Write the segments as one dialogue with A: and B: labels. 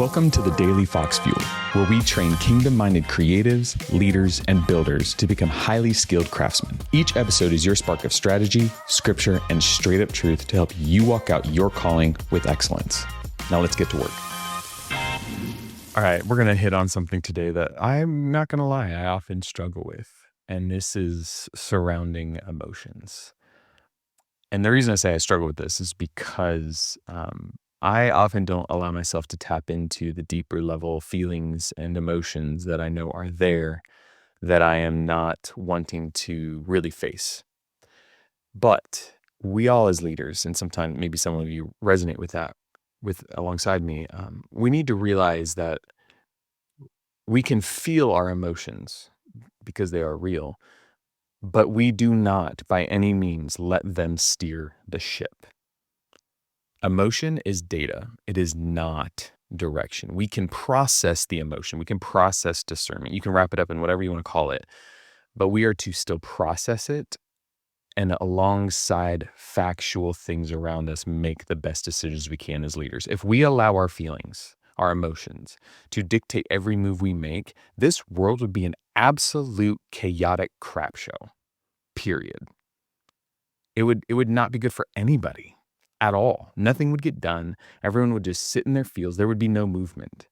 A: Welcome to the Daily Fox Fuel, where we train kingdom-minded creatives, leaders, and builders to become highly skilled craftsmen. Each episode is your spark of strategy, scripture, and straight-up truth to help you walk out your calling with excellence. Now let's get to work. All right, we're going to hit on something today that I'm not going to lie, I often struggle with, and this is surrounding emotions. And the reason I say I struggle with this is because I often don't allow myself to tap into the deeper level feelings and emotions that I know are there that I am not wanting to really face. But we all as leaders, and sometimes maybe some of you resonate with that with alongside me, we need to realize that we can feel our emotions because they are real, but we do not by any means let them steer the ship. Emotion is data. It is not direction. We can process the emotion. We can process discernment. You can wrap it up in whatever you want to call it, but we are to still process it and alongside factual things around us, make the best decisions we can as leaders. If we allow our feelings, our emotions to dictate every move we make, this world would be an absolute chaotic crap show, period. It would not be good for anybody. At all. Nothing would get done. Everyone would just sit in their fields. There would be no movement.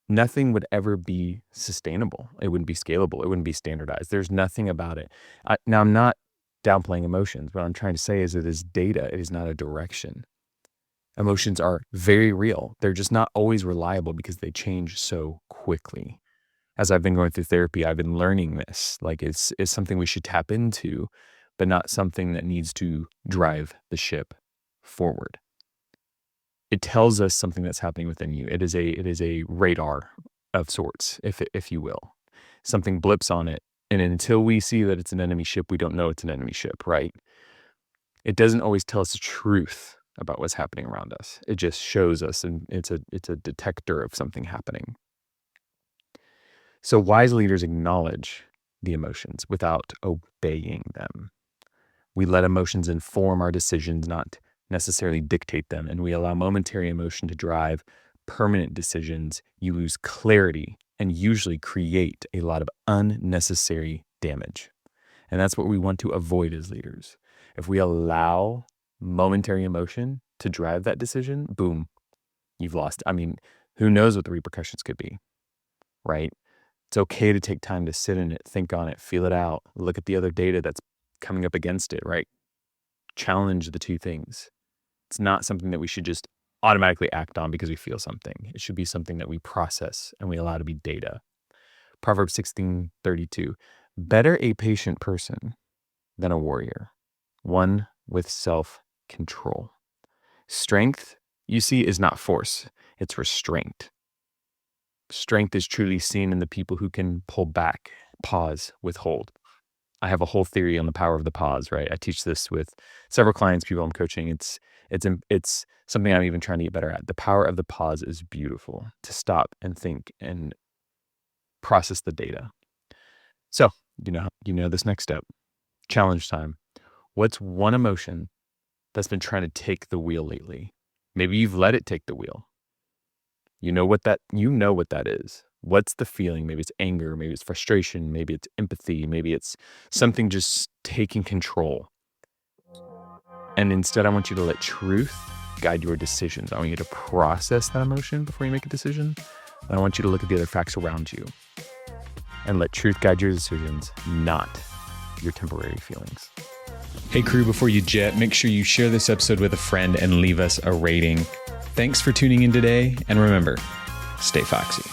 A: Nothing would ever be sustainable. It wouldn't be scalable. It wouldn't be standardized. There's nothing about it. Now, I'm not downplaying emotions. What I'm trying to say is it is data. It is not a direction. Emotions are very real. They're just not always reliable because they change so quickly. As I've been going through therapy, I've been learning this. Like it's something we should tap into, but not something that needs to drive the ship forward. It tells us something that's happening within you. It is a radar of sorts, if you will. Something blips on it, and until we see that it's an enemy ship, we don't know it's an enemy ship, right? It doesn't always tell us the truth about what's happening around us. It just shows us, and it's a detector of something happening. So wise leaders acknowledge the emotions without obeying them. We let emotions inform our decisions, not necessarily dictate them, and we allow momentary emotion to drive permanent decisions. You lose clarity and usually create a lot of unnecessary damage. And that's what we want to avoid as leaders. If we allow momentary emotion to drive that decision, boom, you've lost. I mean, who knows what the repercussions could be, right? It's okay to take time to sit in it, think on it, feel it out, look at the other data that's coming up against it, right? Challenge the two things. It's not something that we should just automatically act on because we feel something. It should be something that we process and we allow to be data. Proverbs 16:32. Better a patient person than a warrior, one with self-control. Strength, you see, is not force. It's restraint. Strength is truly seen in the people who can pull back, pause, withhold. I have a whole theory on the power of the pause, right? I teach this with several clients, people I'm coaching. It's something I'm even trying to get better at. The power of the pause is beautiful, to stop and think and process the data. So, you know this next step, challenge time. What's one emotion that's been trying to take the wheel lately? Maybe you've let it take the wheel. You know what that is. What's the feeling? Maybe it's anger, maybe it's frustration, maybe it's empathy, maybe it's something just taking control. And instead, I want you to let truth guide your decisions. I want you to process that emotion before you make a decision. And I want you to look at the other facts around you and let truth guide your decisions, not your temporary feelings. Hey crew, before you jet, make sure you share this episode with a friend and leave us a rating. Thanks for tuning in today. And remember, stay foxy.